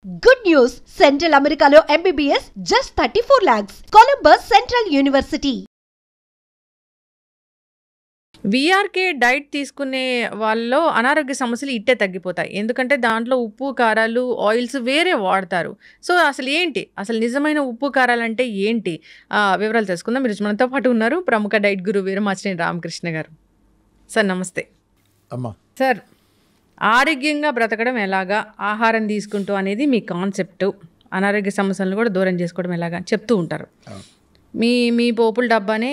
Good news! Central Americano MBBS just 34 lakhs. Columbus Central University. VRK diet తీసుకునే వాళ్ళలో అనారోగ్య సమస్యలు ఇట్టే తగ్గిపోతాయి. ఎందుకంటే దాంట్లో ఉప్పు కారాలు ఆయిల్స్ వేరే వాడతారు. సో అసలు ఏంటి, అసలు నిజమైన ఉప్పు కారాలు అంటే ఏంటి, వివరాలు తెలుసుకుందాం. మీరు మనతో పాటు ఉన్నారు ప్రముఖ డైట్ గురు వీరమాచినేని రామకృష్ణ గారు. సార్ నమస్తే. అమ్మా సార్, ఆరోగ్యంగా బ్రతకడం ఎలాగా, ఆహారం తీసుకుంటూ అనేది మీ కాన్సెప్ట్, అనారోగ్య సమస్యలను కూడా దూరం చేసుకోవడం ఎలాగా చెప్తూ ఉంటారు. మీ పోపుల డబ్బానే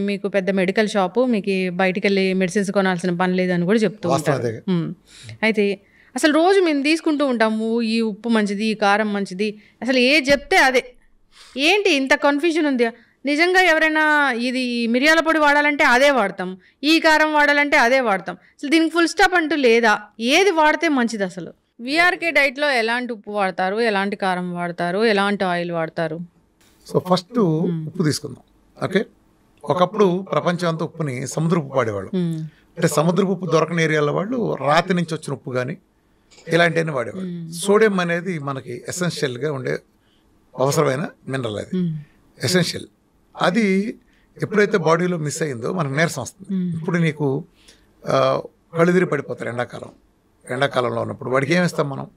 మీకు పెద్ద మెడికల్ షాపు, మీకు బయటికి వెళ్ళి మెడిసిన్స్ కొనాల్సిన పని లేదని కూడా చెప్తూ ఉంటారు. అయితే అసలు రోజు మేము తీసుకుంటూ ఉంటాము, ఈ ఉప్పు మంచిది, ఈ కారం మంచిది, అసలు ఏ చెప్తే అదే. ఏంటి ఇంత కన్ఫ్యూజన్ ఉంది? నిజంగా ఎవరైనా ఇది మిరియాల పొడి వాడాలంటే అదే వాడతాం, ఈ కారం వాడాలంటే అదే వాడతాం, అసలు దీనికి ఫుల్ స్టాప్ అంటూ లేదా? ఏది వాడితే మంచిది అసలు? వీఆర్కే డైట్లో ఎలాంటి ఉప్పు వాడతారు, ఎలాంటి కారం వాడతారు, ఎలాంటి ఆయిల్ వాడతారు? సో ఫస్ట్ ఉప్పు తీసుకుందాం. ఓకే, ఒకప్పుడు ప్రపంచం అంతా ఉప్పుని సముద్ర ఉప్పు వాడేవాళ్ళు. అంటే సముద్ర ఉప్పు దొరకని ఏరియాల వాళ్ళు రాతి నుంచి వచ్చిన ఉప్పు కానీ ఇలాంటివన్నీ వాడేవాళ్ళు. సోడియం అనేది మనకి ఎసెన్షియల్గా ఉండే అవసరమైన మినరల్, అది ఎసెన్షియల్. అది ఎప్పుడైతే బాడీలో మిస్ అయిందో మనకు నీరసం వస్తుంది. ఇప్పుడు నీకు కళ్ళుదిరి పడిపోతారు ఎండాకాలంలో ఉన్నప్పుడు. వాడికి ఏమి ఇస్తాం మనం?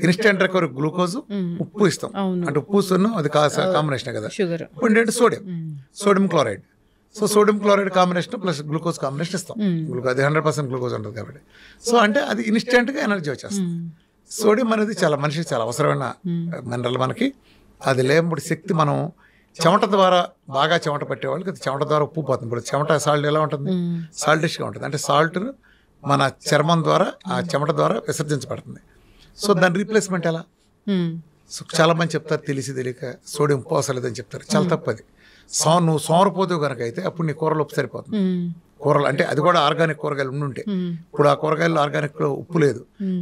ఇన్స్టెంట్ రికవరీ గ్లూకోజ్, ఉప్పు ఇస్తాం. అంటే ఉప్పు సున్ను అది కాంబినేషన్ కదా. ఇప్పుడు ఏంటంటే sodium chloride. So sodium chloride combination plus glucose combination ఇస్తాం. అది 100% గ్లూకోజ్ ఉంటుంది కాబట్టి. సో అంటే అది ఇన్స్టెంట్గా ఎనర్జీ వచ్చేస్తుంది. సోడియం అనేది చాలా మనిషికి చాలా అవసరమైన మినరల్. మనకి అది లేనప్పుడు శక్తి మనం చెమట ద్వారా బాగా చెమట పట్టేవాళ్ళకి అది చెమట ద్వారా ఉప్పు పోతుంది. ఇప్పుడు చెమట సాల్ట్ ఎలా ఉంటుంది? సాల్టిష్గా ఉంటుంది. అంటే సాల్ట్ మన చర్మం ద్వారా ఆ చెమట ద్వారా విసర్జించబడుతుంది. సో దాని రీప్లేస్మెంట్ ఎలా? సో చాలా మంది చెప్తారు తెలిసి తెలియక సోడియం ఉప్పు అవసరం లేదని చెప్తారు. చాలా తప్పది. నువ్వు సోమరిపోతావు కనుక అయితే అప్పుడు నీ కూరలో ఉప్పు సరిపోతుంది. కూరలు అంటే అది కూడా ఆర్గానిక్ కూరగాయలు ఉండుంటే. ఇప్పుడు ఆ కూరగాయలు ఆర్గానిక్లో ఉప్పు లేదు.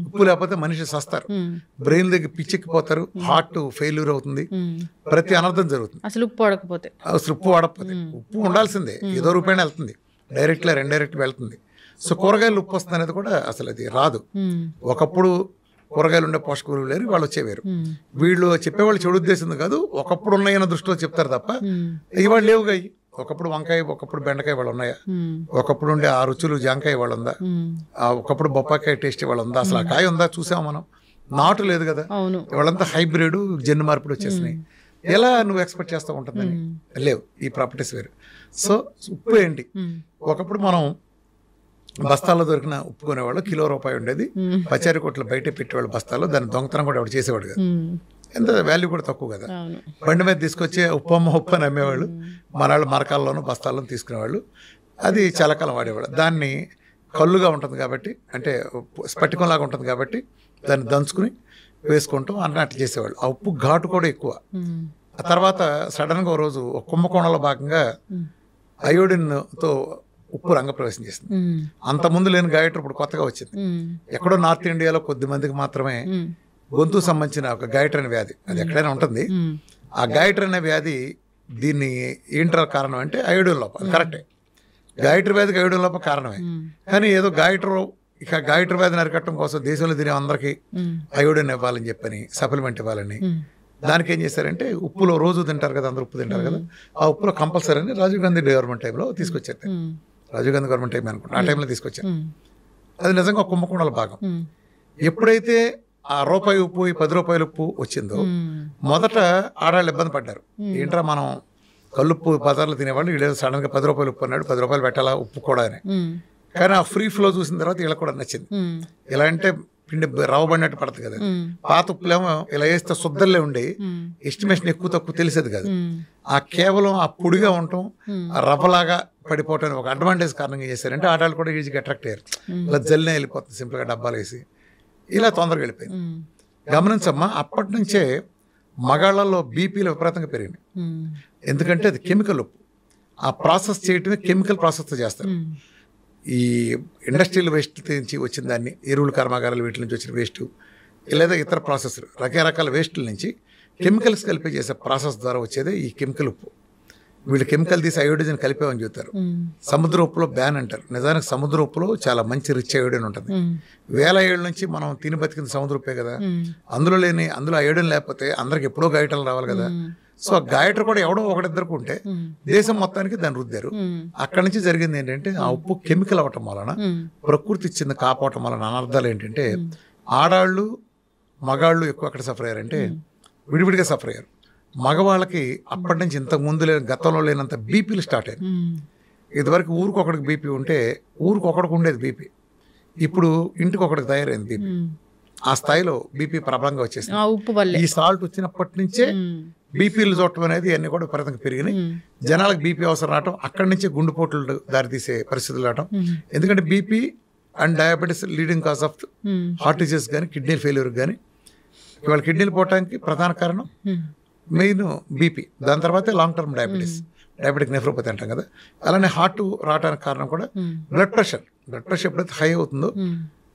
ఉప్పు లేకపోతే మనిషి సస్తారు, బ్రెయిన్ దగ్గర పిచ్చెక్కిపోతారు, హార్ట్ ఫెయిల్యూర్ అవుతుంది, ప్రతి అనర్థం జరుగుతుంది. అసలు ఉప్పు వాడకపోతే ఉప్పు ఉండాల్సిందే, ఏదో రూపాయన వెళ్తుంది, డైరెక్ట్గా ఇండైరెక్ట్ వెళ్తుంది. సో కూరగాయలు ఉప్పు వస్తుంది అనేది కూడా అసలు అది రాదు. ఒకప్పుడు కూరగాయలు ఉండే పోషక విలువలు లేరు, వాళ్ళు వచ్చేవారు. వీళ్ళు చెప్పేవాళ్ళు చెడు ఉద్దేశం కాదు, ఒకప్పుడు ఉన్నాయన్న దృష్టిలో చెప్తారు తప్ప ఇవాళ లేవుగా. ఒకప్పుడు వంకాయ, ఒకప్పుడు బెండకాయ వాళ్ళు ఉన్నాయా? ఒకప్పుడు ఉండే ఆ రుచులు జాంకాయ వాళ్ళు ఉందా? ఒకప్పుడు బొప్పాకాయ టేస్ట్ వాళ్ళు ఉందా? అసలు ఆ కాయ ఉందా? చూసాము మనం. నాటు లేదు కదా. వాళ్ళంతా హైబ్రిడ్ జన్యు మార్పిడి వచ్చేసినాయి. ఎలా నువ్వు ఎక్స్పెక్ట్ చేస్తూ ఉంటుందని? లేవు, ఈ ప్రాపర్టీస్ వేరు. సో ఉప్పు ఏంటి? ఒకప్పుడు మనం బస్తాల్లో దొరికిన ఉప్పు కొనేవాళ్ళు, కిలో రూపాయి ఉండేది. పచారీ కొట్లు బయట పెట్టేవాళ్ళు బస్తాల్లో. దాన్ని దొంగతనం కూడా ఎవరు చేసేవాడు కదా. ఎంత వాల్యూ కూడా తక్కువ కదా. బండి మీద తీసుకొచ్చే ఉప్పు అని అమ్మేవాళ్ళు. మనవాళ్ళు మరకాల్లోనూ బస్తాల్లోనూ తీసుకునేవాళ్ళు. అది చాలా కాలం వాడేవాళ్ళు. దాన్ని కళ్ళుగా ఉంటుంది కాబట్టి, అంటే స్ఫటికంలాగా ఉంటుంది కాబట్టి దాన్ని దంచుకుని వేసుకుంటూ అన్నట్టు చేసేవాళ్ళు. ఆ ఉప్పు ఘాటు కూడా ఎక్కువ. ఆ తర్వాత సడన్గా ఓ రోజు ఒక కుంభకోణంలో భాగంగా అయోడిన్తో ఉప్పు రంగప్రవేశం చేసింది. అంతకుముందు లేని గైటర్ ఇప్పుడు కొత్తగా వచ్చింది. ఎక్కడో నార్త్ ఇండియాలో కొద్ది మందికి మాత్రమే గొంతు సంబంధించిన ఒక గైటర్ అనే వ్యాధి, అది ఎక్కడైనా ఉంటుంది. ఆ గైటర్ అనే వ్యాధి దీన్ని ఏంటర్ కారణం అంటే అయోడిన్ లోపం. కరెక్టే, గైటర్ వ్యాధికి అయోడిన్ లోపం కారణమే. కానీ ఏదో గైటర్ వ్యాధిని అరికట్టడం కోసం దేశంలో తినే అందరికీ అయోడిన్ ఇవ్వాలని చెప్పని, సప్లిమెంట్ ఇవ్వాలని, దానికి ఏం చేశారంటే ఉప్పులో రోజు తింటారు కదా, అందరూ ఉప్పు తింటారు కదా, ఆ ఉప్పులో కంపల్సరీ అని రాజీవ్ గాంధీ గవర్నమెంట్ టైంలో తీసుకొచ్చారు. రాజీవ్ గాంధీ గవర్నమెంట్ టైం అనుకుంటా, ఆ టైంలో తీసుకొచ్చారు. అది నిజంగా కుంభకోణాల భాగం. ఎప్పుడైతే ఆ రూపాయి ఉప్పు, ఈ 10 రూపాయల ఉప్పు వచ్చిందో మొదట ఆడవాళ్ళు ఇబ్బంది పడ్డారు. ఏంట్రా మనం కల్లుప్పు బజార్లో తినేవాళ్ళు, వీళ్ళు సడన్గా 10 రూపాయలు ఉప్పు అన్నాడు, 10 రూపాయలు పెట్టాలా ఉప్పు కూడా అని. కానీ ఆ ఫ్రీ ఫ్లో చూసిన తర్వాత వీళ్ళకి కూడా నచ్చింది. ఇలా అంటే పిండి రవ్వబడినట్టు పడుతుంది కదా. పాత ఉప్పులేమో ఇలా వేస్తే శుద్ధంలో ఉండి ఎస్టిమేషన్ ఎక్కువ తక్కువ తెలిసేది కాదు. ఆ కేవలం ఆ పొడిగా ఉండటం, ఆ రవ్వలాగా పడిపోవటం ఒక అడ్వాంటేజ్ కారణంగా చేశారంటే ఆడవాళ్ళు కూడా ఈజీగా అట్రాక్ట్ అయ్యారు. ఇలా జల్నే వెళ్ళిపోతుంది సింపుల్గా డబ్బాలు వేసి, ఇలా తొందరగా వెళ్ళిపోయింది. గమనించమ్మా, అప్పటి నుంచే మగాళ్ళలో బీపీలు విపరీతంగా పెరిగినాయి. ఎందుకంటే అది కెమికల్ ఉప్పు. ఆ ప్రాసెస్ చేయటమే కెమికల్ ప్రాసెస్తో చేస్తారు. ఈ ఇండస్ట్రియల్ వేస్ట్ నుంచి వచ్చిన దాన్ని, ఎరువుల కర్మాగారాలు వీటి నుంచి వచ్చిన వేస్ట్, లేదా ఇతర ప్రాసెస్ రకరకాల వేస్టుల నుంచి కెమికల్స్ కలిపి చేసే ప్రాసెస్ ద్వారా వచ్చేదే ఈ కెమికల్ ఉప్పు. వీళ్ళు కెమికల్ తీసి అయోడిన్ కలిపామని చెప్తారు. సముద్ర ఉప్పులో బ్యాన్ అంటారు. నిజానికి సముద్ర ఉప్పులో చాలా మంచి రిచ్ అయోడిన్ ఉంటుంది. వేల ఏళ్ళ నుంచి మనం తిని బతికింది సముద్ర ఉప్పే కదా. అందులో అయోడిన్ లేకపోతే అందరికి ఎప్పుడో గాయటలు రావాలి కదా. సో ఆ గాయటర్ కూడా ఎవడో ఒకటిద్దరికి ఉంటే దేశం మొత్తానికి దాన్ని రుద్దారు. అక్కడి నుంచి జరిగింది ఏంటంటే ఆ ఉప్పు కెమికల్ అవ్వటం వలన, ప్రకృతి ఇచ్చింది కాపావటం వలన అనర్థాలు ఏంటంటే ఆడాళ్ళు మగాళ్ళు ఎక్కువ అక్కడ సఫర్ అయ్యారంటే విడివిడిగా సఫర్ అయ్యారు. మగవాళ్ళకి అప్పటి నుంచి ఇంతకు ముందు గతంలో లేనంత బీపీలు స్టార్ట్ అయ్యాయి. ఇదివరకు ఊరికొకడికి బీపీ ఉంటే ఊరికొకడికి ఉండేది బీపీ, ఇప్పుడు ఇంటికి ఒకటికి తయారైంది బీపీ. ఆ స్థాయిలో బీపీ ప్రబలంగా వచ్చేసింది. ఈ సాల్ట్ వచ్చినప్పటి నుంచే బీపీలు చూడటం అనేది అన్ని కూడా విపరీతంగా పెరిగినాయి. జనాలకు బీపీ అవసరం రావటం, అక్కడి నుంచే గుండెపోట్లు దారితీసే పరిస్థితులు రావటం. ఎందుకంటే BP and diabetes leading cause of heart disease కానీ కిడ్నీ ఫెయిల్యూర్ కానీ. ఇవాళ కిడ్నీలు పోవటానికి ప్రధాన కారణం మెయిన్ బీపీ, దాని తర్వాత లాంగ్ టర్మ్ డయాబెటిక్ నెఫ్రోపతి అంటాం కదా. అలానే హార్ట్ రావడానికి కారణం కూడా బ్లడ్ ప్రెషర్ ఎప్పుడైతే హై అవుతుందో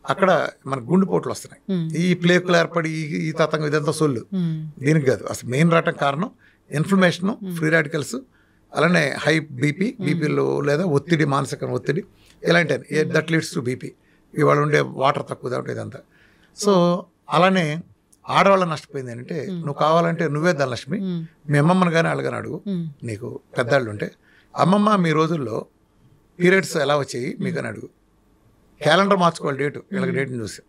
అక్కడ మనకు గుండెపోట్లు వస్తున్నాయి. ఈ ప్లేకులు ఏర్పడి ఈ తతంగం ఇదంతా సొల్లు, దీనికి కాదు. అసలు మెయిన్ రావడానికి కారణం ఇన్ఫ్లమేషను, ఫ్రీ రాడికల్స్, అలానే హై బీపీలో లేదా ఒత్తిడి, మానసిక ఒత్తిడి ఇలాంటివి. That leads to BP. ఇవాళ ఉండే వాటర్ తక్కువ కాబట్టి ఇదంతా. సో అలానే ఆడవాళ్ళ నష్టపోయింది ఏంటంటే, నువ్వు కావాలంటే నువ్వే ధనలక్ష్మి, మీ అమ్మమ్మని కానీ వాళ్ళని కానీ అడుగు, నీకు పెద్దాళ్ళు ఉంటే, అమ్మమ్మ మీ రోజుల్లో పీరియడ్స్ ఎలా వచ్చాయి మీకని అడుగు. క్యాలెండర్ మార్చుకోవాలి డేటు, వీళ్ళకి డేట్ని చూసి.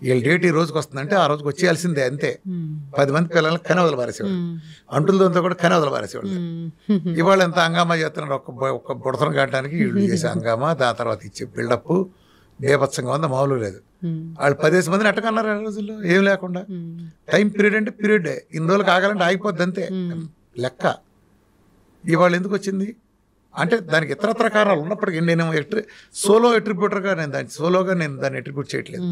వీళ్ళ డేట్ ఈ రోజుకి వస్తుందంటే ఆ రోజుకి వచ్చేయాల్సిందే అంతే. 10 మంది పిల్లల్ని కని వదిలి పారేసేవాళ్ళు, అంటులతో కూడా కని వదిలి పారేసేవాళ్ళు. ఇవాళ ఎంత హంగామా చేస్తున్నారు, ఒక్క బుడతను కావడానికి వీళ్ళు చేసే హంగామా, దాని తర్వాత ఇచ్చే బిల్డప్ బేపత్సంగా ఉందా, మామూలు లేదు. వాళ్ళు 10 మందిని ఎట్టకన్నారు ఆ రోజుల్లో, ఏం లేకుండా. టైం పీరియడ్ అంటే పీరియడ్, ఇన్ని రోజులు కాగాలంటే ఆగిపోద్ది అంతే లెక్క. ఇవాళ ఎందుకు వచ్చింది అంటే దానికి ఇతరత్ర కారణాలు ఉన్నప్పటికీ నేను సోలో ఎట్రిబ్యూటర్గా నేను దాన్ని ఎట్రిబ్యూట్ చేయట్లేదు.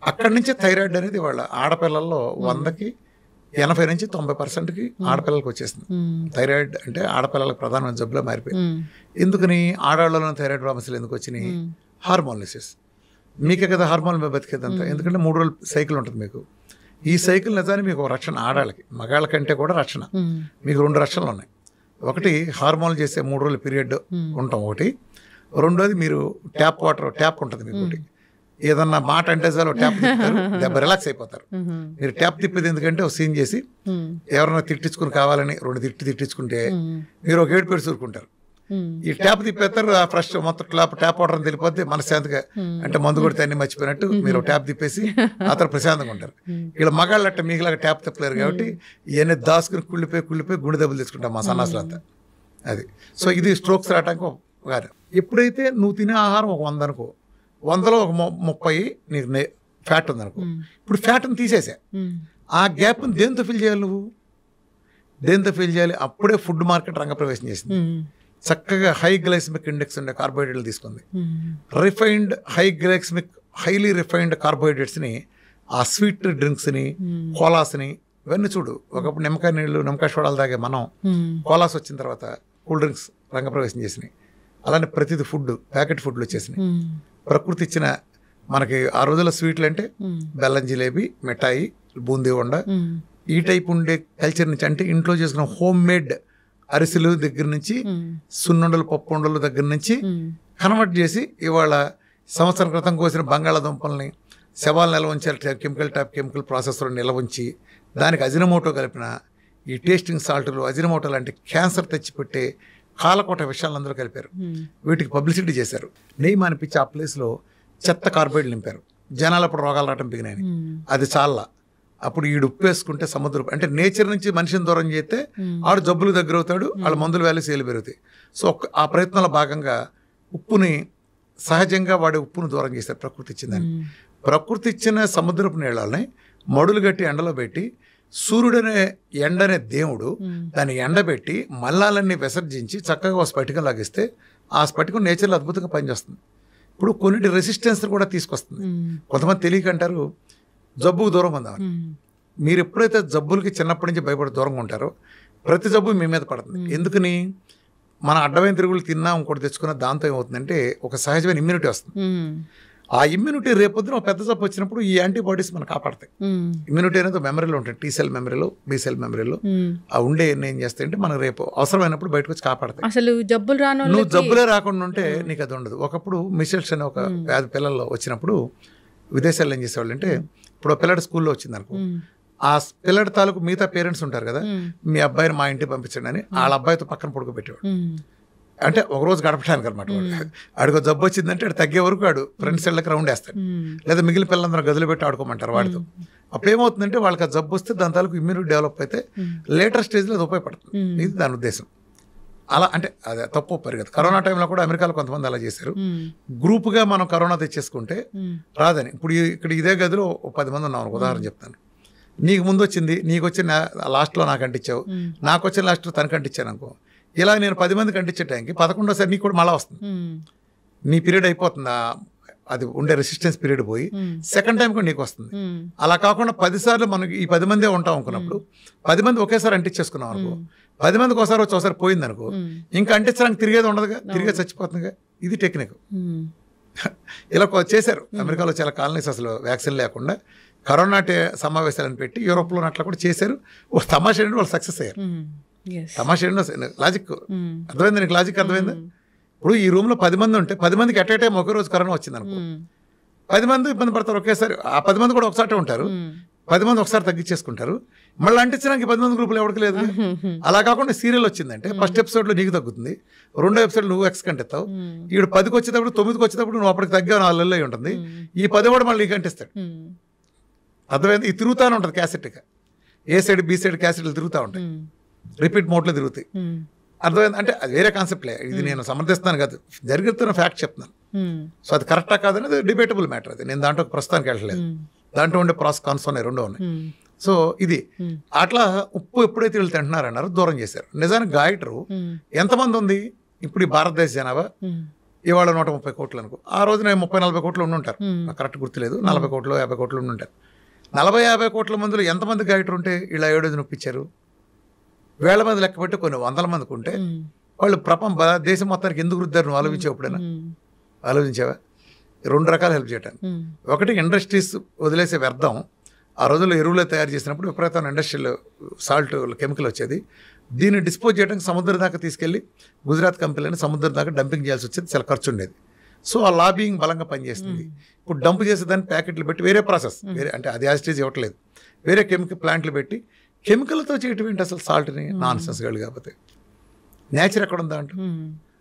అక్కడి నుంచే థైరాయిడ్ అనేది వాళ్ళ ఆడపిల్లల్లో 100కి 80 నుంచి 90%కి ఆడపిల్లలకు వచ్చేసింది. థైరాయిడ్ అంటే ఆడపిల్లలకు ప్రధానమైన జబ్బులో మారిపోయింది. ఎందుకని ఆడవాళ్ళలో థైరాయిడ్ సమస్యలు ఎందుకు వచ్చినాయి? హార్మోన్లిసిస్. మీకే కదా హార్మోన్ బతికేదంతా. ఎందుకంటే 3 రోజులు సైకిల్ ఉంటుంది మీకు. ఈ సైకిల్ నిజాన్ని మీకు ఒక రక్షణ, ఆడాళ్ళకి మగాళ్ళ కంటే కూడా రక్షణ. మీకు 2 రక్షణలు ఉన్నాయి. ఒకటి హార్మోన్లు చేసే 3 రోజుల పీరియడ్ ఉంటాం ఒకటి. రెండోది మీరు ట్యాప్ ఉంటుంది మీకు ఒకటి. ఏదన్నా మాట అంటే చాలు ట్యాప్ తిప్పుతారు, దెబ్బ రిలాక్స్ అయిపోతారు. మీరు ట్యాప్ తిప్పేది ఎందుకంటే ఒక సీన్ చేసి ఎవరైనా తిట్టించుకుని కావాలని 2 తిట్టించుకుంటే మీరు ఒక 7 పెట్టి చూరుకుంటారు. ఈ ట్యాప్ తిప్పేస్తారు, ఆ ఫ్రెష్ మొత్తం ట్యాప్ వాటర్ అని తెలిపోతే మనశ్శాంతిగా, అంటే మందు కొడితే అన్ని మర్చిపోయినట్టు మీరు ట్యాప్ తిప్పేసి అతను ప్రశాంతంగా ఉంటారు. ఇలా మగాళ్ళు అట్ట మీకులాగా ట్యాప్ తిప్పలేరు కాబట్టి ఇవన్నీ దాచుకుని కుళ్ళిపోయి గుండె దెబ్బలు తీసుకుంటాం మా సన్నాసులంతా. అది. సో ఇది స్ట్రోక్స్ రావడానికి ఒక. ఎప్పుడైతే నువ్వు తినే ఆహారం ఒక 100 అనుకో, 100లో ఒక 30 నీకు ఫ్యాట్ ఉందనుకో, ఇప్పుడు ఫ్యాట్ని తీసేసా, ఆ గ్యాప్ని దేంతో ఫిల్ చేయాలి? దేంతో ఫిల్ చేయాలి? అప్పుడే ఫుడ్ మార్కెట్ రంగప్రవేశం చేసింది. చక్కగా హై గ్లైసమిక్ ఇండెక్స్ ఉండే కార్బోహైడ్రేట్లు తీసుకుంది. రిఫైన్డ్ హైలీ రిఫైన్డ్ కార్బోహైడ్రేట్స్ని, ఆ స్వీట్ డ్రింక్స్ని, కోలాస్ని, ఇవన్నీ చూడు. ఒకప్పుడు నిమ్మకాయ నీళ్ళు, నిమ్మకాయ సోడాలు తాగే మనం, కోలాస్ వచ్చిన తర్వాత కూల్ డ్రింక్స్ రంగప్రవేశం చేసినాయి. అలానే ప్రతిదీ ప్యాకెట్ ఫుడ్లు వచ్చేసినాయి. ప్రకృతి ఇచ్చిన మనకి ఆ రోజుల్లో స్వీట్లు అంటే బెల్లం జిలేబీ, మిఠాయి, బూందీ ఉండ, ఈ టైప్ ఉండే కల్చర్ నుంచి, అంటే ఇంట్లో చేసుకున్న హోమ్ మేడ్ అరిసెలు దగ్గర నుంచి, సున్నుండలు, పప్పు ఉండలు దగ్గర నుంచి కన్వర్ట్ చేసి ఇవాళ సంవత్సరం క్రితం కోసిన బంగాళాదుంపల్ని శవాలు నిల్వ ఉంచారు కెమికల్ ప్రాసెస్లో నిల్వ ఉంచి దానికి అజినమోటో కలిపిన ఈ టేస్టింగ్ సాల్ట్లు, అజినమోటో లాంటి క్యాన్సర్ తెచ్చిపెట్టే కాలకోట విషయాలను అందరూ కలిపారు. వీటికి పబ్లిసిటీ చేశారు. నెయ్యి అనిపించి ఆ ప్లేస్లో చెత్త కార్బోహైడ్రేట్లు నింపారు. జనాలు అప్పుడు రోగాలు రావటం బిగినాయి. అది చాలా. అప్పుడు ఈడు ఉప్పు వేసుకుంటే సముద్రం, అంటే నేచర్ నుంచి మనిషిని దూరం చేస్తే ఆడు జబ్బులు దగ్గర అవుతాడు, వాళ్ళ మందుల వాల్యూస్ ఏలు పెరుగుతాయి. సో ఆ ప్రయత్నంలో భాగంగా ఉప్పుని సహజంగా వాడే ఉప్పును దూరం చేశారు ప్రకృతి ఇచ్చిందని. ప్రకృతి ఇచ్చిన సముద్రపు నీళ్ళని మడులు గట్టి ఎండలో పెట్టి, సూర్యుడనే ఎండనే దేవుడు దాన్ని ఎండబెట్టి మల్లాలన్నీ విసర్జించి చక్కగా ఒక స్ఫటికం లాగిస్తే ఆ స్ఫటికం నేచర్లో అద్భుతంగా పనిచేస్తుంది. ఇప్పుడు కొన్నిటి రెసిస్టెన్స్ కూడా తీసుకొస్తుంది. కొంతమంది తెలియకంటారు జబ్బుకు దూరం ఉందామని. మీరు ఎప్పుడైతే జబ్బులకి చిన్నప్పటి నుంచి భయపడి దూరంగా ఉంటారో ప్రతి జబ్బు మీ మీద పడుతుంది. ఎందుకని? మన అడ్డమైన తిరుగులు తిన్నా ఇంకోటి తెచ్చుకున్న దాంతో ఏమవుతుందంటే ఒక సహజమైన ఇమ్యూనిటీ వస్తుంది. ఆ ఇమ్యూనిటీ రేపొద్దున ఒక పెద్ద జబ్బు వచ్చినప్పుడు ఈ యాంటీబాడీస్ మనం కాపాడతాయి. ఇమ్యూనిటీ అనేది మెమరీలో ఉంటాయి, టీ సెల్ మెమరీలో, బి సెల్ మెమరీలో. ఆ ఉండే ఏం చేస్తాయంటే మనం రేపు అవసరమైనప్పుడు బయటకు వచ్చి కాపాడతాయి. అసలు జబ్బులు రాను నువ్వు జబ్బులే రాకుండా ఉంటే నీకు అది ఉండదు. ఒకప్పుడు మిషల్స్ అనే ఒక వ్యాధి పిల్లల్లో వచ్చినప్పుడు విదేశాల్లో ఏం చేసేవాళ్ళు అంటే, ఇప్పుడు పిల్లడి స్కూల్లో వచ్చింది అనుకో, ఆ పిల్లడి తాలూకు మిగతా పేరెంట్స్ ఉంటారు కదా, మీ అబ్బాయిని మా ఇంటికి పంపించండి అని వాళ్ళ అబ్బాయితో పక్కన పడుకోబెట్టేవాడు. అంటే ఒకరోజు గడపడానికి అనమాట. ఆడికి జబ్బు వచ్చిందంటే ఆడు తగ్గే వరకు ఆడు ఫ్రెండ్స్ ఇళ్ళకి రౌండ్ వేస్తాడు, లేదా మిగిలిన పిల్లలందరూ గదులు పెట్టి ఆడుకోమంటారు వాడితో. అప్పుడు ఏమవుతుందంటే వాళ్ళకి ఆ జబ్బు వస్తే దాని తాలూకు ఇమ్యూనిటీ డెవలప్ అయితే లేటర్ స్టేజ్లో అది ఉపయోగపడుతుంది. ఇది దాని ఉద్దేశం. అలా అంటే అదే తప్పు ఒప్పరు కదా. కరోనా టైంలో కూడా అమెరికాలో కొంతమంది అలా చేశారు. గ్రూప్గా మనం కరోనా తెచ్చేసుకుంటే రాదని. ఇప్పుడు ఇక్కడ ఇదే గదిలో 10 మంది ఉన్నాం, ఉదాహరణ చెప్తాను. నీకు ముందు వచ్చింది, నీకు వచ్చిన లాస్ట్లో నాకు అంటించావు, నాకు వచ్చిన లాస్ట్లో తనకు అంటించాను అనుకో. ఇలా నేను 10 మందికి అంటించే టైంకి 11వ నీకు కూడా మళ్ళీ వస్తుంది. నీ పీరియడ్ అయిపోతుంది, అది ఉండే రెసిస్టెన్స్ పీరియడ్ పోయి సెకండ్ టైం కూడా నీకు వస్తుంది. అలా కాకుండా 10 సార్లు మనకి ఈ 10 మందే ఉంటాం అనుకున్నప్పుడు 10 మంది ఒకేసారి అంటించేసుకున్నాం అనుకో, 10 మందికి ఒకసారి వచ్చి ఒకసారి పోయింది అనుకో, ఇంకా అంటించడానికి తిరిగేది ఉండదుగా, తిరిగే చచ్చిపోతుందిగా. ఇది టెక్నిక్. ఇలా చేశారు అమెరికాలో చాలా కాలనీస్. అసలు వ్యాక్సిన్ లేకుండా కరోనా సమావేశాలను పెట్టి యూరోప్లో అట్లా కూడా చేశారు. తమాషా ఏంటి, వాళ్ళు సక్సెస్ అయ్యారు. తమాషా ఏంటి, లాజిక్ అర్థమైంది నీకు? లాజిక్ అర్థమైందా? ఇప్పుడు ఈ రూమ్లో 10 మంది ఉంటే 10 మందికి ఎట్ ఏ టైం ఒకే రోజు కరోనా వచ్చింది అనుకో, 10 మంది ఇబ్బంది పడతారు ఒకేసారి. ఆ 10 మంది కూడా ఒకసారి ఉంటారు, 10 మంది ఒకసారి తగ్గించేసుకుంటారు. మళ్ళీ అంటించడానికి 10 మంది గ్రూపులు ఎవరికి లేదు. అలా కాకుండా సీరియల్ వచ్చిందంటే ఫస్ట్ ఎపిసోడ్లో నీకు తగ్గుతుంది, రెండో ఎపిసోడ్ నువ్వు కంటిస్తావు. ఈడు 10కి వచ్చేటప్పుడు 9కి వచ్చేటప్పుడు నువ్వు అప్పటికి తగ్గా 4 నెలలు అయి ఉంటుంది. ఈ 10 కూడా మళ్ళీ నీకు అంటిస్తాడు. అర్థమైంది? ఇది తిరుగుతూనే ఉంటుంది క్యాసెట్గా. ఏ సైడ్ బి సైడ్ క్యాసెట్లు తిరుగుతూ ఉంటాయి, రిపీట్ మోడ్లో తిరుగుతాయి. అర్థమైంది? అంటే అది వేరే కాన్సెప్ట్లే. ఇది నేను సమర్థిస్తాను కాదు, జరుగుతున్న ఫ్యాక్ట్ చెప్తున్నాను. సో అది కరెక్టా కాదనేది డిబేటబుల్ మ్యాటర్. అది నేను దాంట్లో ప్రస్తుతానికి వెళ్ళలేదు. దాంట్లో ఉండే ప్రాస్ కాన్స్ ఉన్నాయి, రెండో ఉన్నాయి. సో ఇది అట్లా ఉప్పు ఎప్పుడైతే వీళ్ళు తింటున్నారన్నారు దూరం చేశారు. నిజానికి గాయటరు ఎంతమంది ఉంది ఇప్పుడు ఈ భారతదేశ జనాభా? ఇవాళ 130 కోట్లు అనుకో, ఆ రోజున 30-40 కోట్లు ఉండి ఉంటారు, నాకు కరెక్ట్ గుర్తులేదు. 40 కోట్లు 50 కోట్లు ఉండి ఉంటారు. 40-50 కోట్ల మందిలో ఎంతమంది గాయటరు ఉంటే ఇలా 7 రోజులు నొప్పించారు? వేల మంది లెక్క పెట్టి కొన్ని 100 మందికి ఉంటే వాళ్ళు దేశం మొత్తానికి ఎందుకు రుద్దారు? నువ్వు ఆలోచించావు ఎప్పుడైనా? ఆలోచించావా? 2 రకాలు హెల్ప్ చేయడానికి. ఒకటి ఇండస్ట్రీస్ వదిలేసే వ్యర్థం. ఆ రోజుల్లో ఎరువులు తయారు చేసినప్పుడు విపరీతమైన ఇండస్ట్రియల్ సాల్ట్ కెమికల్ వచ్చేది. దీన్ని డిస్పోజ్ చేయడానికి సముద్రం దాకా తీసుకెళ్ళి గుజరాత్ కంపెనీని సముద్రం దాకా డంపింగ్ చేయాల్సి వచ్చేది, చాలా ఖర్చు ఉండేది. సో ఆ లాబింగ్ బలంగా పనిచేస్తుంది. ఇప్పుడు డంప్ చేసేదాన్ని ప్యాకెట్లు పెట్టి వేరే ప్రాసెస్, వేరే అంటే అది యాజిటేజ్ ఇవ్వట్లేదు, వేరే కెమికల్ ప్లాంట్లు పెట్టి కెమికల్తో చేయటం ఏంటి అసలు? సాల్ట్ని నాన్ సెన్స్ గాళ్ళు. కాకపోతే నేచర్ ఎక్కడ ఉందా అంటూ,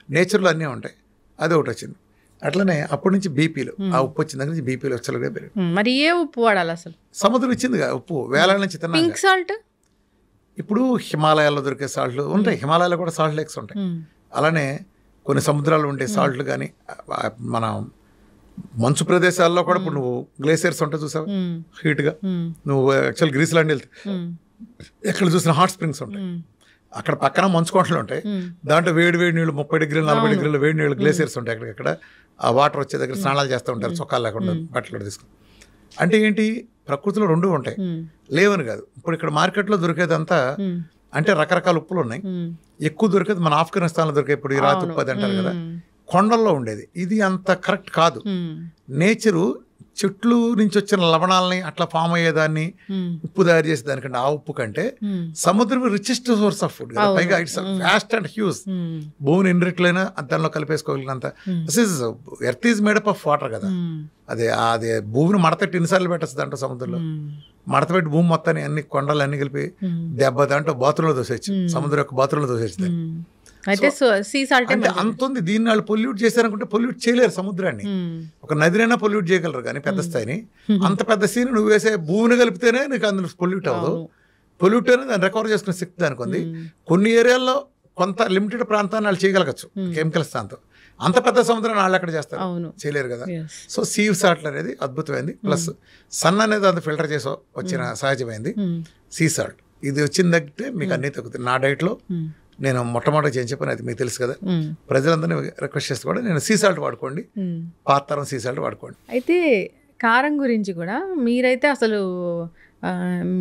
నేచర్లో అన్నీ ఉంటాయి. అది ఒకటి వచ్చింది. అట్లనే అప్పటి నుంచి బీపీలు, ఆ ఉప్పు వచ్చిన దగ్గర నుంచి బీపీలు వచ్చలుగా పెరిగి. మరి ఏ ఉప్పు వాడాలి అసలు? సముద్రం ఇచ్చిందిగా ఉప్పు, వేల నుంచి తిన్నాం. సాల్ట్ ఇప్పుడు హిమాలయాల్లో దొరికే సాల్ట్లు ఉంటాయి, హిమాలయాల్లో కూడా సాల్ట్ లేక్స్ ఉంటాయి. అలానే కొన్ని సముద్రాలు ఉండే సాల్ట్లు కానీ, మన మంచు ప్రదేశాల్లో కూడా ఇప్పుడు నువ్వు గ్లేసియర్స్ ఉంటాయి చూసావు హీట్గా, నువ్వు యాక్చువల్ గ్రీస్లాండ్ వెళ్తే ఎక్కడ చూసిన హాట్ స్ప్రింగ్స్ ఉంటాయి, అక్కడ పక్కన మంచు కొండలు ఉంటాయి. దాంట్లో వేడి నీళ్ళు 30 డిగ్రీలు 40 డిగ్రీలు వేడి నీళ్ళు గ్లేసియర్స్ ఉంటాయి. అక్కడికక్కడ ఆ వాటర్ వచ్చే దగ్గర స్నానాలు చేస్తూ ఉంటారు, చొక్కాలు లేకుండా బట్టలు తీసుకుని. అంటే ఏంటి, ప్రకృతిలో 2 ఉంటాయి, లేవని కాదు. ఇప్పుడు ఇక్కడ మార్కెట్లో దొరికేదంతా అంటే రకరకాల ఉప్పులు ఉన్నాయి. ఎక్కువ దొరికేది మన ఆఫ్ఘనిస్తాన్లో దొరికే ఇప్పుడు ఈ రాతి ఉప్పు అది అంటారు కదా, కొండల్లో ఉండేది. ఇది అంత కరెక్ట్ కాదు. నేచరు చెట్లు నుంచి వచ్చిన లవణాలని అట్లా ఫామ్ అయ్యేదాన్ని ఉప్పు తయారు చేసే దానికంటే ఆ ఉప్పు కంటే సముద్రం రిచెస్ట్ సోర్స్ ఆఫ్ ఫుడ్. పైగా ఇట్స్ వ్యాస్ట్ అండ్ హ్యూజ్. భూమిని ఎన్ని రెట్లైనా దానిలో కలిపేసుకోగలిగినంత. Earth is made up of water కదా. అదే భూమిని మడతపెట్టి ఎన్నిసార్లు పెట్టచ్చు దాంట్లో సముద్రంలో. మడతపెట్టి భూమి మొత్తాన్ని అన్ని కొండలు అన్ని కలిపి దాంట్లో బాత్రూంలో దోసేయచ్చు, సముద్రం యొక్క బాత్రూంలో దోసేయచ్చు. అంటే అంత ఉంది. దీన్ని వాళ్ళు పొల్యూట్ చేశారనుకుంటే పొల్యూట్ చేయలేరు సముద్రాన్ని. ఒక నదినైనా పొల్యూట్ చేయగలరు కానీ పెద్ద స్థాయిని. అంత పెద్ద సీన్ నువ్వు వేసే భూమిని కలిపితేనే నీకు అందులో పొల్యూట్ అవ్వదు. పొల్యూట్ అనేది దాన్ని రికవర్ చేసుకునే శక్తి దానికి ఉంది. కొన్ని ఏరియాల్లో కొంత లిమిటెడ్ ప్రాంతాన్ని వాళ్ళు చేయగలగచ్చు కెమికల్స్ దాంతో. అంత పెద్ద సముద్రాన్ని వాళ్ళు ఎక్కడ చేస్తారు? చేయలేరు కదా. సో సీ సాల్ట్ అనేది అద్భుతమైంది. ప్లస్ సన్ అనేది అంత ఫిల్టర్ చేసి వచ్చిన సహజమైంది సీ సాల్ట్. ఇది వచ్చిందంటే మీకు అన్నీ తగ్గుతాయి. నా డైట్లో నేను మొట్టమొదటి ఏం చెప్పాను అది మీకు తెలుసు కదా. ప్రజలందరినీ రిక్వెస్ట్ చేస్తే కూడా నేను సీ సాల్ట్ వాడుకోండి, పాత తరం సీ సాల్ట్ వాడుకోండి. అయితే కారం గురించి కూడా మీరైతే అసలు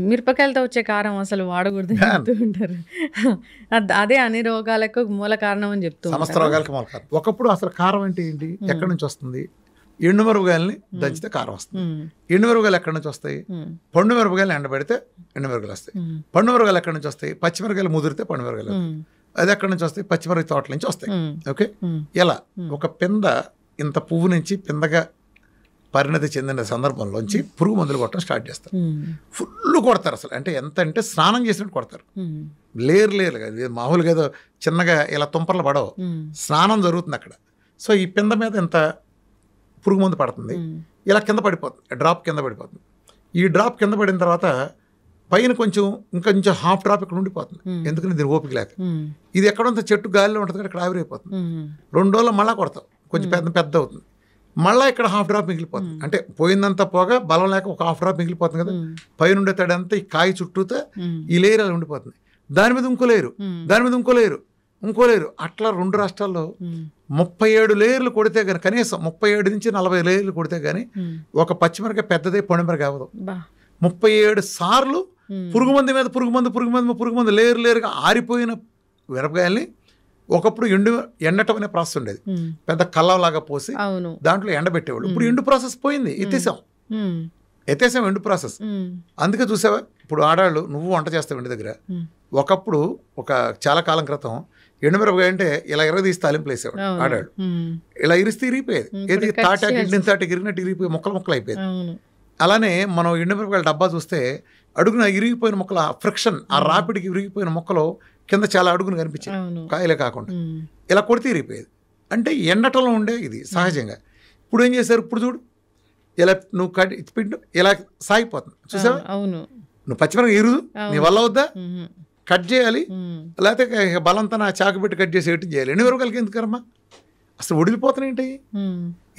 మిరపకాయలతో వచ్చే కారం అసలు వాడకూడదు చెప్తూ ఉంటారు. అదే అన్ని రోగాలకు మూల కారణం అని చెప్తూ, సమస్త రోగాలకు మూల కారణం. ఒకప్పుడు అసలు కారం అంటే ఏంటి, ఎక్కడి నుంచి వస్తుంది? ఎండుమిరపకాయలని దంచితే కారం వస్తుంది. ఎండుమిరపకాయలు ఎక్కడి నుంచి వస్తాయి? పండు మిరపకాయలు ఎండబెడితే ఎండుమిరపకాయలు వస్తాయి. పండు మిరపకాయలు ఎక్కడి నుంచి వస్తాయి? పచ్చిమిరపకాయలు ముదిరితే పండు మిరపకాయలు. అది ఎక్కడి నుంచి వస్తాయి? పచ్చిమిరపకాయ తోటల నుంచి వస్తాయి. ఓకే, ఎలా ఒక పింద ఇంత పువ్వు నుంచి పిందగా పరిణతి చెందిన సందర్భంలోంచి పురుగు మందులు కొట్టడం స్టార్ట్ చేస్తారు. ఫుల్ కొడతారు అసలు. అంటే ఎంత అంటే స్నానం చేసినట్టు కొడతారు. లేరుగా మామూలుగా ఏదో చిన్నగా ఇలా తుంపర్లు పడవు, స్నానం జరుగుతుంది అక్కడ. సో ఈ పింద మీద ఎంత పురుగు మందు పడుతుంది, ఇలా కింద పడిపోతుంది, డ్రాప్ కింద పడిపోతుంది. ఈ డ్రాప్ కింద పడిన తర్వాత పైన ఇంకొంచెం హాఫ్ డ్రాప్ ఇక్కడ ఉండిపోతుంది. ఎందుకని దీని ఓపిక లేక. ఇది ఎక్కడంత చెట్టు గాలిలో ఉంటుంది, ఇక్కడ ఆవిరైపోతుంది. 2 రోజుల్లో మళ్ళా కొడతాం, కొంచెం పెద్ద అవుతుంది. మళ్ళీ ఇక్కడ హాఫ్ డ్రాప్ మిగిలిపోతుంది. అంటే పోయిందంతా పోగా బలం లేక ఒక హాఫ్ డ్రాప్ మిగిలిపోతుంది కదా. పైన ఉండే తడంతా ఈ కాయ చుట్టూతో ఈ లేయర్ అలా ఉండిపోతుంది. దాని మీద ఇంకో లేరు, దాని మీద ఇంకో లేరు. అట్లా 2 రాష్ట్రాల్లో 37 లేయర్లు కొడితే కానీ, కనీసం 37 నుంచి 40 లేయర్లు కొడితే కానీ ఒక పచ్చిమిరకాయ పెద్దదే పొడిమిరకాయ అవ్వదు. 37 సార్లు పురుగు మంది మీద పురుగు మందు లేరుగా ఆరిపోయిన మిరపకాయల్ని ఒకప్పుడు ఎండటం అనే ప్రాసెస్ ఉండేది. పెద్ద కల్లంలాగా పోసి దాంట్లో ఎండబెట్టేవాళ్ళు. ఇప్పుడు ఎండు ప్రాసెస్ పోయింది, ఎత్తేసాం ఎండు ప్రాసెస్. అందుకే చూసావా, ఇప్పుడు ఆడాళ్ళు నువ్వు వంట చేస్తావు ఇంటి దగ్గర. ఒకప్పుడు చాలా కాలం క్రితం ఎండుమిరపకాయ అంటే ఇలా తీసి తాలింపులు వేసేవాడు ఆడాళ్ళు. ఇలా ఇరిస్తే ఇరిగిపోయేది. ఏది తాటాకి ఇరిగినట్టు ఇరిగిపోయి ముక్కలు అయిపోయేది. అలానే మనం ఎండుమిరపకాయల డబ్బా చూస్తే అడుగున ఇరిగిపోయిన మొక్కల ఫ్రిక్షన్, ఆ రాపిడికి ఇరిగిపోయిన మొక్కలు కింద చాలా అడుగును కనిపించాయి, కాయలే కాకుండా. ఇలా కొడితే ఇరిగిపోయేది. అంటే ఎండటంలో ఉండే ఇది సహజంగా. ఇప్పుడు ఏం చేశారు? ఇప్పుడు చూడు, ఇలా నువ్వు పిండు ఇలా సాగిపోతుంది. చూసావా? నువ్వు పచ్చిమిరపకాయ ఇరుదు, నీ వల్ల వద్దా, కట్ చేయాలి. లేకపోతే బలంతా నా చాకు పెట్టి కట్ చేసి ఎటు చేయాలి. ఎండుమిరపకాయలకి ఎందుకు కర్మ? అసలు ఒడిలిపోతున్నాయేంటి,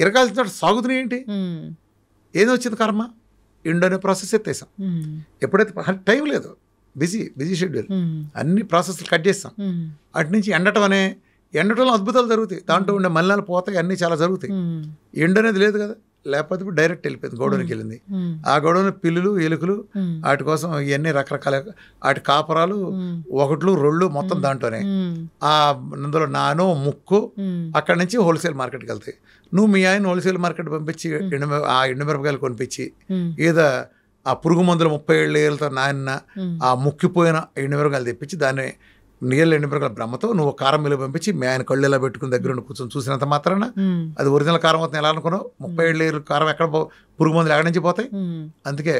ఇరగాల్సిన చోట సాగుతున్నాయేంటి? ఏదో వచ్చింది కర్మ? ఎండు అనే ప్రాసెస్ ఎత్తేసాం. ఎప్పుడైతే టైం లేదు, బిజీ షెడ్యూల్, అన్ని ప్రాసెస్లు కట్ చేస్తాం. అటు నుంచి ఎండటంలో అద్భుతాలు జరుగుతాయి. దాంట్లో ఉండే మలినాలు పోతాయి, అన్నీ చాలా జరుగుతాయి. ఎండు అనేది లేదు కదా. లేకపోతే ఇప్పుడు డైరెక్ట్ వెళ్ళిపోయింది, గోడౌన్కి వెళ్ళింది. ఆ గోడౌన్ పిల్లులు ఎలుకలు వాటి కోసం ఇవన్నీ రకరకాల వాటి కాపురాలు 1, 2 మొత్తం దాంట్లోనే. అందులో నానో ముక్కు అక్కడి నుంచి హోల్సేల్ మార్కెట్కి వెళ్తాయి. నువ్వు మీ ఆయన హోల్సేల్ మార్కెట్ పంపించి ఆ ఎండుమిరపకాయలు కొనిపించి ఏదో ఆ పురుగు మందుల 37 లేయర్లతో నాయన ఆ ముక్కిపోయిన ఎండుమిరపకాయలు తెప్పించి దాన్ని నీళ్ళ ఎండుమిరపకాయల బ్రహ్మతో నువ్వు కారం మిల్లు పంపించి మీ ఆయన కళ్ళు ఎలా పెట్టుకుని దగ్గర ఉండి కూర్చొని చూసినంత మాత్రాన అది ఒరిజినల్ కారం అవుతుంది ఎలా అనుకున్నావు? 37 లేయర్లు కారం ఎక్కడ పురుగు మందులు ఎక్కడి నుంచి పోతాయి? అందుకే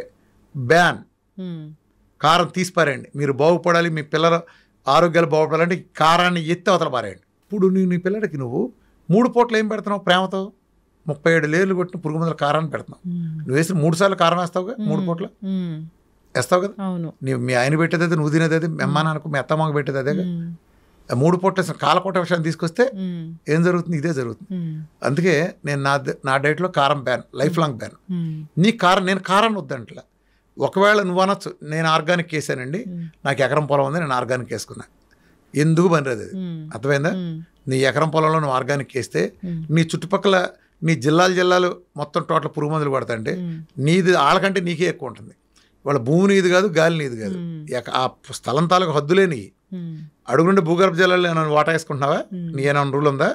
బ్యాన్, కారం తీసిపారేయండి. మీరు బాగుపడాలి, మీ పిల్లల ఆరోగ్యాలు బాగుపడాలంటే కారాన్ని ఎత్తి అవతల పారేయండి. ఇప్పుడు నీ పిల్లడికి నువ్వు 3 పూటలు ఏం పెడుతున్నావు ప్రేమతో? 37 లేయర్లు కొట్టిన పురుగు మందుల కారాన్ని పెడుతున్నావు. నువ్వు వేసిన 3 సార్లు కారం వేస్తావుగా, 3 పూటలు వేస్తావు కదా. మీ ఆయన పెట్టేది నువ్వు తినేది, మీ అమ్మ నాన్నకు మీ అత్తమ్మకు పెట్టేది అదే. 3 పూటలు వేసిన కాలపూట విషయాన్ని తీసుకొస్తే ఏం జరుగుతుంది? ఇదే జరుగుతుంది. అందుకే నేను నా డైట్లో కారం బ్యాన్, లైఫ్ లాంగ్ బ్యాన్. నేను కారాన్ని వద్దంటలా. ఒకవేళ నువ్వు అనొచ్చు నేను ఆర్గానిక్ వేసానండి, నాకు ఎకరం పొలం ఉంది, నేను ఆర్గానిక్ వేసుకున్నా. ఎందుకు పనిలేదు అది, అర్థమైందా? నీ ఎకరం పొలంలో నువ్వు ఆర్గానిక్ వేస్తే నీ చుట్టుపక్కల నీ జిల్లాలు మొత్తం టోటల్ పురుగు మందులు పడతాయంటే నీది వాళ్ళకంటే నీకే ఎక్కువ ఉంటుంది. వాళ్ళ భూమి నీది కాదు, గాలి నీది కాదు, ఆ స్థలం తాలూకు హద్దులే నీ. అడుగు నుండి భూగర్భ జలాలు ఏమైనా వాటా వేసుకుంటున్నావా? నీ ఏమైనా రూల్ ఉందా?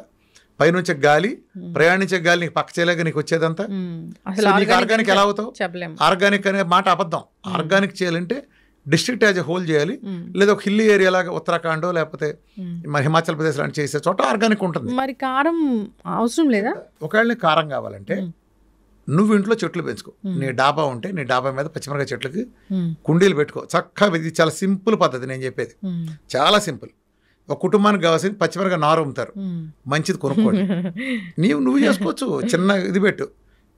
పైనుంచే గాలి, ప్రయాణించే గాలి నీకు పక్క చేయలేక నీకు వచ్చేదంతా. నీకు ఆర్గానిక్ ఎలా అవుతావు? ఆర్గానిక్ అనే మాట అబద్ధం. ఆర్గానిక్ చేయాలంటే డిస్ట్రిక్ట్ యాజ్ ఎ హోల్ చేయాలి, లేదా ఒక హిల్లీ ఏరియా లాగా ఉత్తరాఖండ్ లేకపోతే మన హిమాచల్ ప్రదేశ్ లాంటి చేసే చోట ఆర్గానిక్ ఉంటుంది. మరి కారం అవసరం లేదా? ఒకవేళ కారం కావాలంటే నువ్వు ఇంట్లో చెట్లు పెంచుకో. నీ డాబా ఉంటే నీ డాబా మీద పచ్చిమిరకాయ చెట్లకి కుండీలు పెట్టుకో చక్కగా. ఇది చాలా సింపుల్ పద్ధతి నేను చెప్పేది, చాలా సింపుల్. ఒక కుటుంబానికి కావాల్సింది పచ్చిమిరకాయ నారు అమ్ముతారు, మంచిది కొనుక్కోండి. నువ్వు చేసుకోవచ్చు. చిన్న ఇది పెట్టు,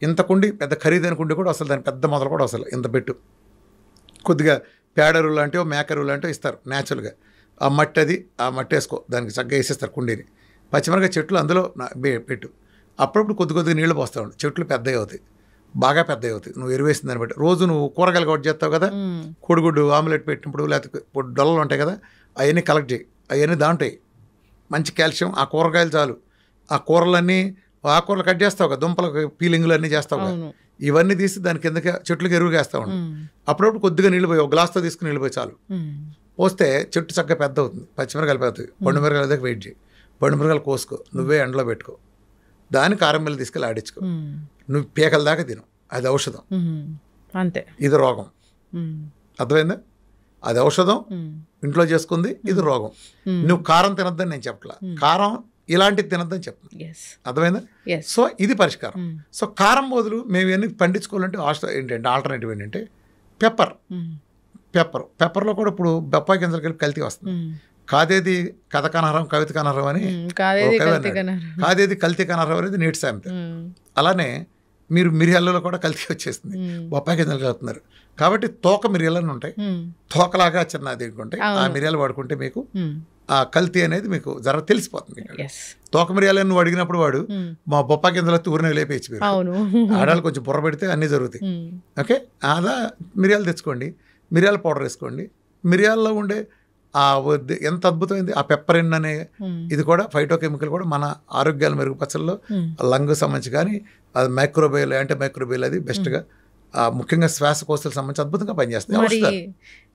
ఇంత కుండి, పెద్ద ఖరీదైన కుండి కూడా అసలు, దాని పెద్ద మొదలు కూడా అసలు ఇంత పెట్టు. కొద్దిగా పేడరు లాంటివో మేకరు లాంటివో ఇస్తారు న్యాచురల్గా. ఆ మట్టి వేసుకో, దానికి చక్కగా వేసేస్తారు కుండీని. పచ్చిమిరకాయ చెట్లు అందులో పెట్టు. అప్పుడప్పుడు కొద్దిగా నీళ్లు పోస్తూ ఉండు, చెట్లు పెద్దవి అవుతాయి, బాగా పెద్దవి అవుతాయి. నువ్వు ఎరువేసిన దాన్ని బట్టి. రోజు నువ్వు కూరగాయలు కట్ చేస్తావు కదా, కోడిగుడ్డు ఆమ్లెట్ పెట్టినప్పుడు లేకపోతే డొల్లలు ఉంటాయి కదా, అవన్నీ కలెక్ట్ చేయి. అవన్నీ దాంటాయి మంచి కాల్షియం. ఆ కూరగాయలు చాలు. ఆ కూరలన్నీ ఆకుకూరలు కట్ చేస్తావు కదా, దుంపల పీలింగ్లు అన్నీ చేస్తావు కదా, ఇవన్నీ తీసి దాని కిందకి చెట్లకి ఎరువుగా వేస్తూ ఉండు. అప్పుడప్పుడు కొద్దిగా నీళ్ళు పోయి, ఒక గ్లాస్తో తీసుకుని నీళ్ళు పోయి చాలు. పోస్తే చెట్టు చక్కగా పెద్ద అవుతుంది. పచ్చిమిరకాయలు పెద్దవి. పండు మిరకాయల దగ్గర వెయిట్ చేయి. పండు మిరకాయలు కోసుకో, నువ్వే ఎండలో పెట్టుకో. దాన్ని కారం మిల్లి తీసుకెళ్ళి ఆడించుకో, నువ్వు పీకల దాకా తిను, అది ఔషధం. అంతే. ఇది రోగం. అర్థమైందా? అది ఔషధం ఇంట్లో చేసుకుంది, ఇది రోగం. నువ్వు కారం తినద్దని నేను చెప్పట్లా, కారం ఇలాంటిది తినద్దని చెప్తున్నా. అర్థమైందా? సో ఇది పరిష్కారం. సో కారం బదులు మేము ఇవన్నీ పండించుకోవాలంటే ఏంటంటే ఆల్టర్నేటివ్ ఏంటంటే పెప్పర్లో కూడా ఇప్పుడు బొప్పాయి గింజలు కలిపి కల్తీ వస్తుంది. కాదేది కథ కనహరం కవిత కనహరం అని, కాదేది కల్తీ కనహరం అనేది నీటి సామెత. అలానే మీరు మిరియాలలో కూడా కల్తీ వచ్చేస్తుంది, బొప్పాయి గింజలు కలుపుతున్నారు. కాబట్టి తోక మిరియాలని ఉంటాయి, తోకలాగా చిన్నది ఉంటాయి, ఆ మిరియాలు వాడుకుంటే మీకు ఆ కల్తీ అనేది మీకు జర తెలిసిపోతుంది. తోక మిరియాలని నువ్వు అడిగినప్పుడు వాడు మా బొప్పాయి గింజలు ఊరిని లేపేసి మీరు ఆడాలు కొంచెం బుర్ర పెడితే అన్నీ జరుగుతాయి. ఓకే, అలా మిరియాలు తెచ్చుకోండి, మిరియాల పౌడర్ వేసుకోండి. మిరియాల్లో ఉండే ఎంత అద్భుతమైంది ఆ పెప్పరిన్ అనే ఇది కూడా ఫైటోకెమికల్ కూడా మన ఆరోగ్యాలు మెరుగుపరచడంలో లంగ్ సంబంధించి కానీ అది మైక్రోబయల్ యాంటీ మైక్రోబయల్ అది బెస్ట్గా ముఖ్యంగా శ్వాసకోశాలకు సంబంధించి అద్భుతంగా పనిచేస్తుంది.